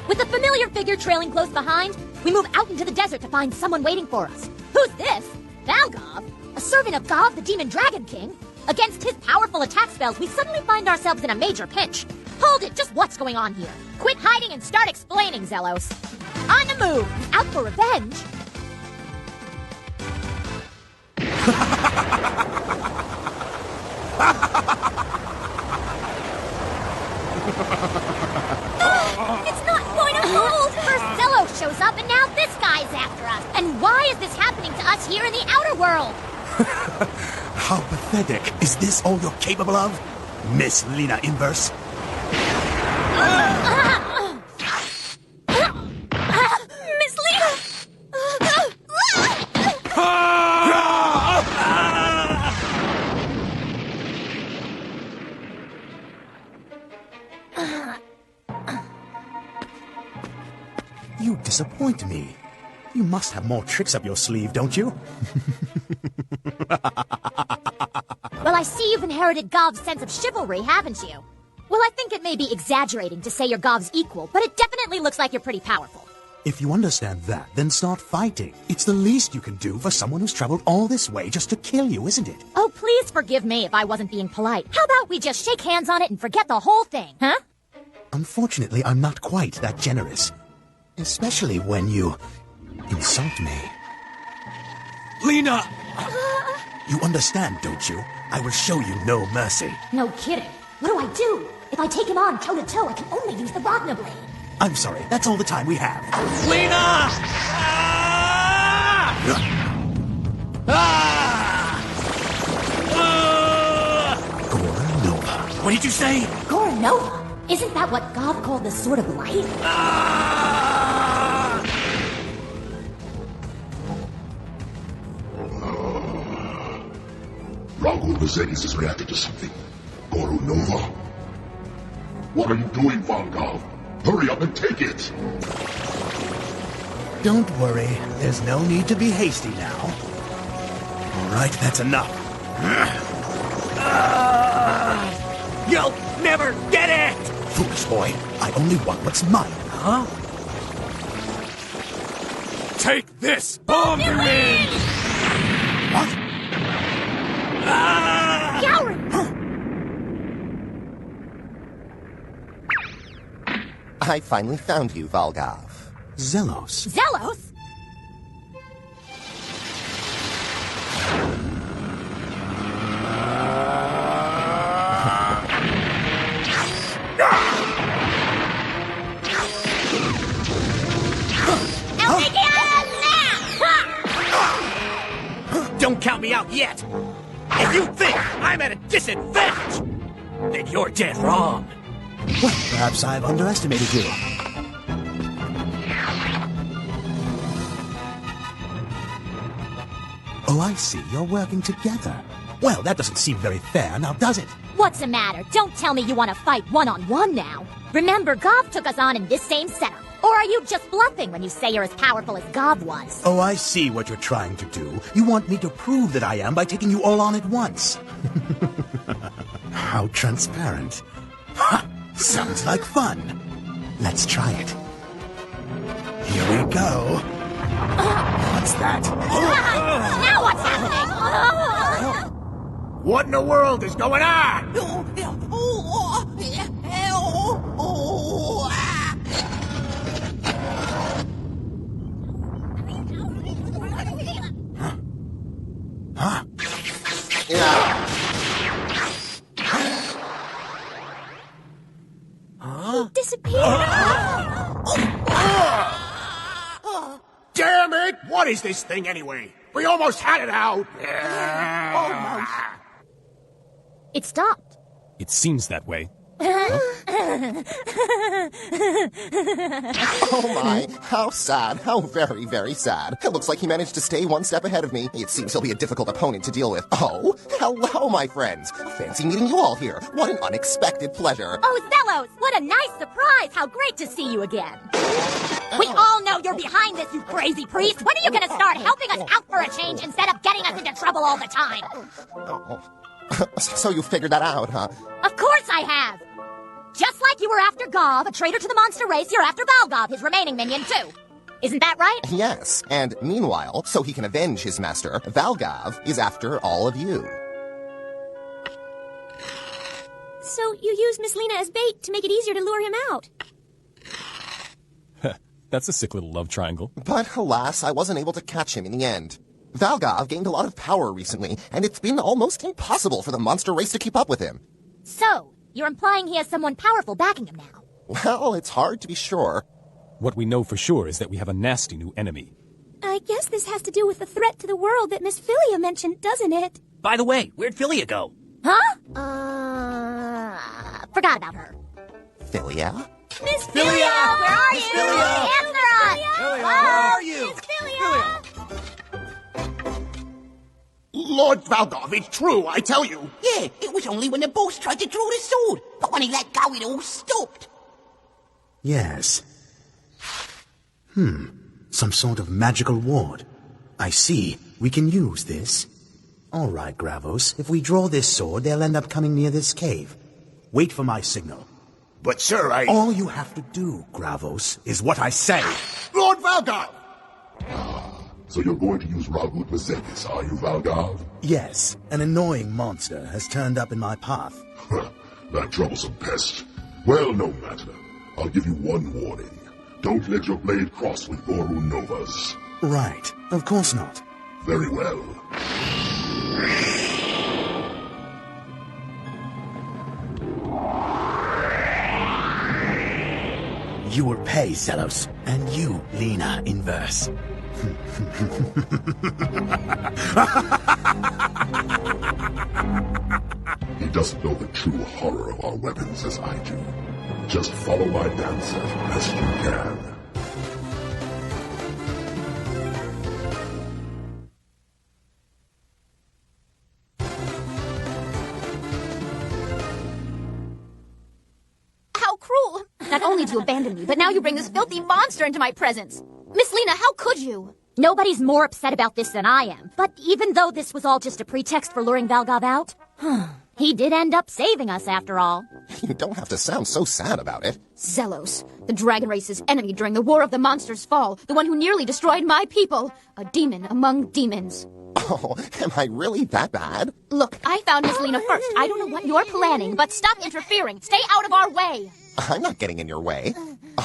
With the familiar figure trailing close behind, we move out into the desert to find someone waiting for us. Who's this? Valgov? A servant of Gov, the Demon Dragon King? Against his powerful attack spells, we suddenly find ourselves in a major pinch. Hold it, just what's going on here? Quit hiding and start explaining, Zelos. On the move, out for revenge. It's not going to hold! First Zelos shows up and now this guy's after us. And why is this happening to us here in the outer world? How pathetic. Is this all you're capable of? Miss Lena Inverse? Miss Lena! You disappoint me. You must have more tricks up your sleeve, don't you? Well, I see you've inherited Gov's sense of chivalry, haven't you? Well, I think it may be exaggerating to say you're Gov's equal, but it definitely looks like you're pretty powerful. If you understand that, then start fighting. It's the least you can do for someone who's traveled all this way just to kill you, isn't it? Oh, please forgive me if I wasn't being polite. How about we just shake hands on it and forget the whole thing, huh? Unfortunately, I'm not quite that generous. Especially when you insult me. Lena! You understand, don't you? I will show you no mercy. No kidding. What do? If I take him on toe-to-toe, I can only use the Ragna Blade. I'm sorry, that's all the time we have. Lena! Gora Nova. What did you say? Goranova? Isn't that what Gov called the Sword of Light? Raul Mercedes has reacted to something. Goro Nova? What are you doing, Valgov? Hurry up and take it! Don't worry, there's no need to be hasty now. All right, that's enough. You'll never get it! Foolish boy, I only want what's mine. Huh? Take this, Bomb Wind! What? Coward! I finally found you, Valgov. Zelos. Zelos? Don't count me out yet! If you think I'm at a disadvantage, then you're dead wrong. Well, perhaps I've underestimated you. Oh, I see. You're working together. Well, that doesn't seem very fair, now does it? What's the matter? Don't tell me you want to fight one-on-one now. Remember, Gov took us on in this same setup. Or are you just bluffing when you say you're as powerful as Gov was? Oh, I see what you're trying to do. You want me to prove that I am by taking you all on at once. How transparent. Ha! Sounds like fun. Let's try it. Here we go. What's that? Now what's happening? What in the world is going on? Huh? He disappeared. Damn it! What is this thing anyway? We almost had it out. It stopped. It seems that way. Oh my, how sad, how very, very sad. It looks like he managed to stay one step ahead of me. It seems he'll be a difficult opponent to deal with. Oh, hello, my friends. Fancy meeting you all here. What an unexpected pleasure. Oh, Zelos, what a nice surprise. How great to see you again. We all know you're behind this, you crazy priest. When are you going to start helping us out for a change instead of getting us into trouble all the time? Oh. So you figured that out, huh? Of course I have. Just like you were after Gov, a traitor to the monster race, you're after Valgov, his remaining minion, too. Isn't that right? Yes, and meanwhile, so he can avenge his master, Valgov is after all of you. So you used Miss Lena as bait to make it easier to lure him out. That's a sick little love triangle. But alas, I wasn't able to catch him in the end. Valgov gained a lot of power recently, and it's been almost impossible for the monster race to keep up with him. So, you're implying he has someone powerful backing him now? Well, it's hard to be sure. What we know for sure is that we have a nasty new enemy. I guess this has to do with the threat to the world that Miss Philia mentioned, doesn't it? By the way, where'd Philia go? Huh? Forgot about her. Philia? Miss Philia! Where are Miss you? Philia! Answer us! Philia, where are you? Miss Philia! Lord Valgov, it's true, I tell you. Yeah, it was only when the boss tried to draw the sword. But when he let go, it all stopped. Yes. Some sort of magical ward. I see. We can use this. All right, Gravos. If we draw this sword, they'll end up coming near this cave. Wait for my signal. But sir, All you have to do, Gravos, is what I say. Lord Valgov! So you're going to use Ragut Mazetis, are you, Valgov? Yes, an annoying monster has turned up in my path. That troublesome pest. Well, no matter. I'll give you one warning. Don't let your blade cross with Goru Nova's. Right. Of course not. Very well. You will pay, Zelos. And you, Lena, in verse. He doesn't know the true horror of our weapons as I do. Just follow my dancer as best you can. How cruel! Not only did you abandon me, but now you bring this filthy monster into my presence. Miss Lena, how could you? Nobody's more upset about this than I am. But even though this was all just a pretext for luring Valgov out, he did end up saving us after all. You don't have to sound so sad about it. Zelos, the dragon race's enemy during the War of the Monsters' Fall, the one who nearly destroyed my people, a demon among demons. Oh, am I really that bad? Look, I found Miss Lena first. I don't know what you're planning, but stop interfering. Stay out of our way. I'm not getting in your way.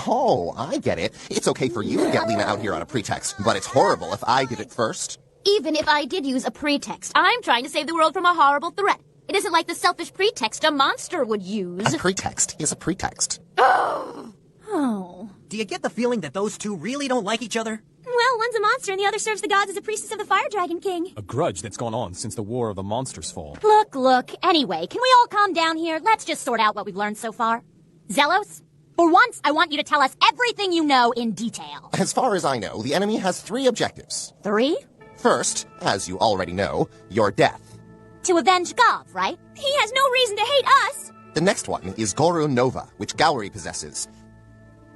Oh, I get it. It's okay for you to get Lena out here on a pretext, but it's horrible if I did it first. Even if I did use a pretext, I'm trying to save the world from a horrible threat. It isn't like the selfish pretext a monster would use. A pretext is a pretext. Oh. Do you get the feeling that those two really don't like each other? Well, one's a monster and the other serves the gods as a priestess of the Fire Dragon King. A grudge that's gone on since the War of the Monsters' Fall. Look. Anyway, can we all calm down here? Let's just sort out what we've learned so far. Zelos, for once, I want you to tell us everything you know in detail. As far as I know, the enemy has 3 objectives. 3? First, as you already know, your death. To avenge Gov, right? He has no reason to hate us. The next one is Goru Nova, which Gowry possesses.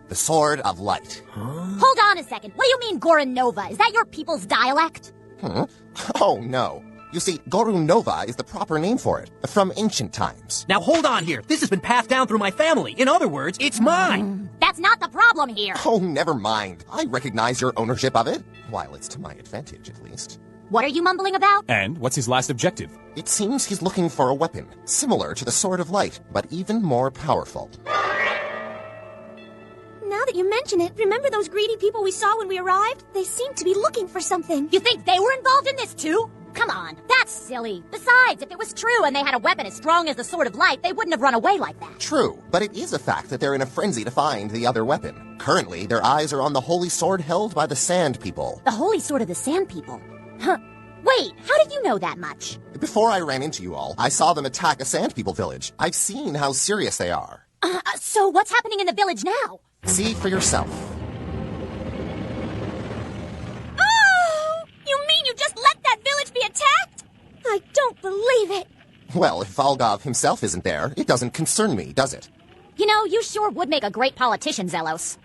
The Sword of Light. Hold on a second. What do you mean, Goran Nova? Is that your people's dialect? Oh, no. You see, Goru Nova is the proper name for it, from ancient times. Now hold on here. This has been passed down through my family. In other words, it's mine. That's not the problem here. Oh, never mind. I recognize your ownership of it, while it's to my advantage, at least. What are you mumbling about? And what's his last objective? It seems he's looking for a weapon, similar to the Sword of Light, but even more powerful. Now that you mention it, remember those greedy people we saw when we arrived? They seemed to be looking for something. You think they were involved in this too? Come on, that's silly. Besides, if it was true and they had a weapon as strong as the Sword of Light, they wouldn't have run away like that. True, but it is a fact that they're in a frenzy to find the other weapon. Currently, their eyes are on the holy sword held by the Sand People. The holy sword of the Sand People. Huh. Wait, how did you know that much? Before I ran into you all, I saw them attack a Sand People village. I've seen how serious they are. So what's happening in the village now? See for yourself. Oh! You mean you just let that village be attacked? I don't believe it. Well, if Valgov himself isn't there, it doesn't concern me, does it? You know, you sure would make a great politician, Zelos.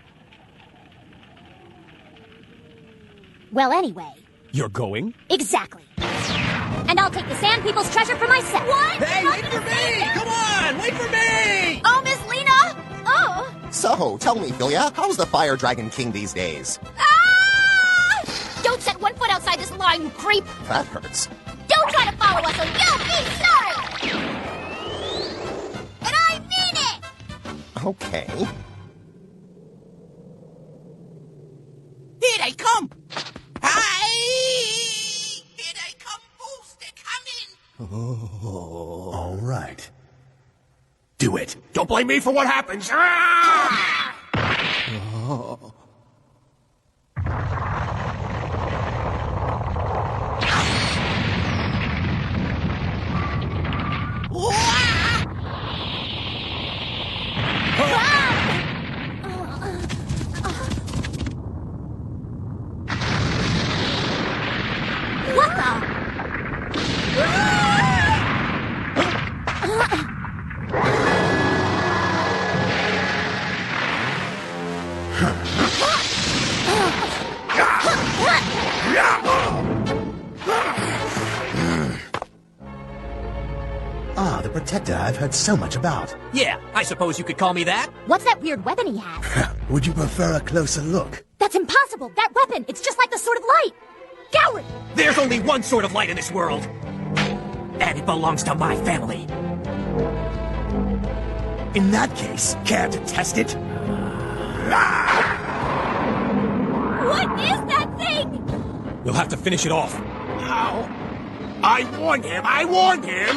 Well, anyway. You're going? Exactly. And I'll take the Sand People's treasure for myself. What? Hey, wait for me! Come on, wait for me! Oh, Miss Lena! Oh! So, tell me, Philia, how's the Fire Dragon King these days? Ah! Don't set one foot outside this line, you creep! That hurts. Don't try to follow us or you'll be sorry! And I mean it! Okay. Here they come! Hi! Here they come, Boost! They're coming! All right. Do it. Don't blame me for what happens. Ah! What the? Ah, the protector I've heard so much about. Yeah, I suppose you could call me that. What's that weird weapon he has? Would you prefer a closer look? That's impossible! That weapon! It's just like the Sword of Light! Gowry! There's only one sort of light in this world. And it belongs to my family. In that case, care to test it? What is that thing? We'll have to finish it off. Ow. I warned him.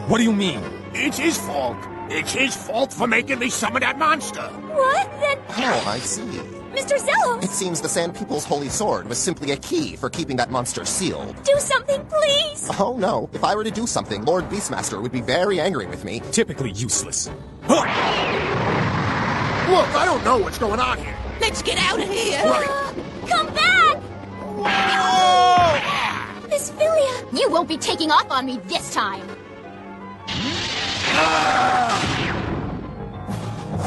What do you mean? It's his fault. It's his fault for making me summon that monster. What? Then, Oh, I see. Mr. Zelos, It seems the Sand People's holy sword was simply a key for keeping that monster sealed. do something, please! Oh no, if I were to do something, Lord Beastmaster would be very angry with me. Typically useless. Look, I don't know what's going on here. Let's get out of here! Come back! Miss Philia! You won't be taking off on me this time!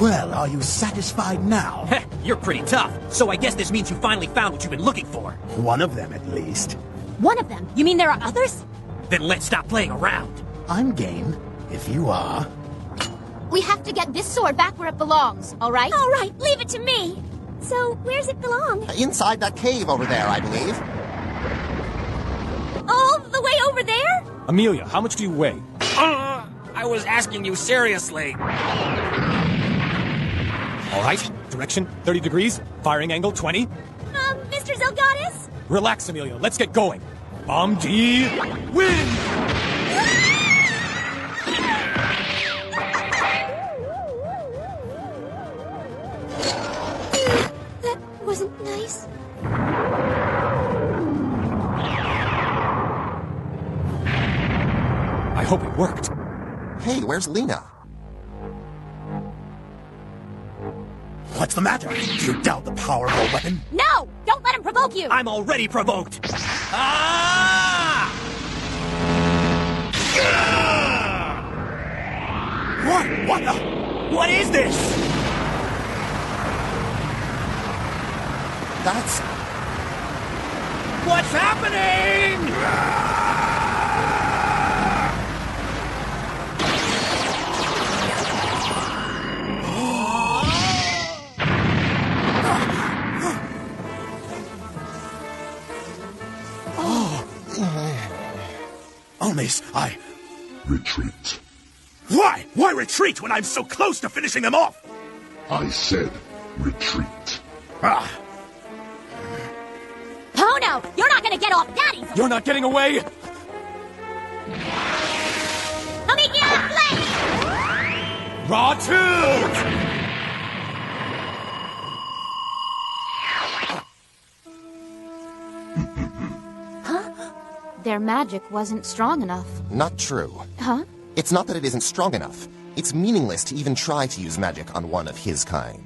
Well, are you satisfied now? Heh, you're pretty tough, so I guess this means you finally found what you've been looking for. One of them, at least. One of them? You mean there are others? Then let's stop playing around. I'm game, if you are. We have to get this sword back where it belongs, all right? All right, leave it to me. So, where's it belong? Inside that cave over there, I believe. All the way over there? Amelia, how much do you weigh? I was asking you seriously. All right, direction 30 degrees, firing angle 20. Mr. Zelgadis? Relax, Amelia, let's get going. Bomb D, win! That wasn't nice. I hope it worked. Hey, where's Lena? What's the matter? Do you doubt the power of a weapon? No! Don't let him provoke you! I'm already provoked. Ah! What the? What is this? That's... What's happening? Almes, Retreat. Why? Why retreat when I'm so close to finishing them off? I said retreat. Ah, Oh no! You're not gonna get off that easily! You're not getting away! I'll meet you in the flame! Raw tilt! their magic wasn't strong enough. Not true. Huh? It's not that it isn't strong enough. It's meaningless to even try to use magic on one of his kind.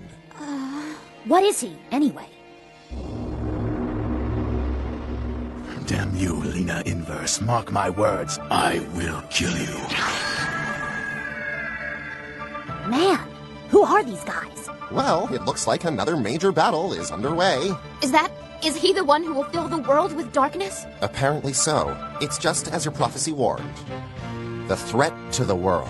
What is he, anyway? Damn you, Lena Inverse. Mark my words. I will kill you. Man, who are these guys? Well, it looks like another major battle is underway. Is he the one who will fill the world with darkness? Apparently so. It's just as your prophecy warned. The threat to the world.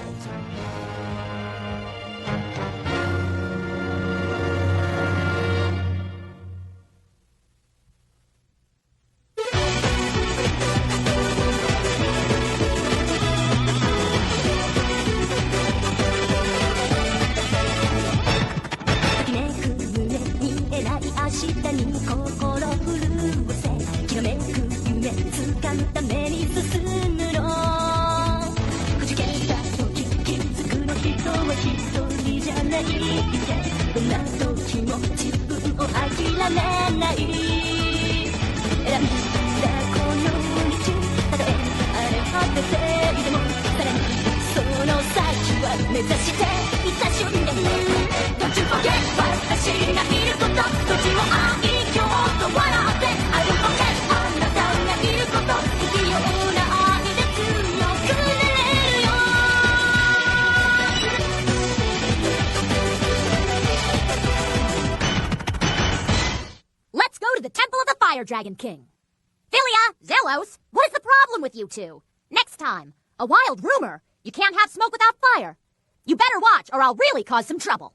Let's go to the Temple of the Fire Dragon King. Philia, Zelos, what is the problem with you two? Next time, a wild rumor, you can't have smoke without fire. You better watch or I'll really cause some trouble.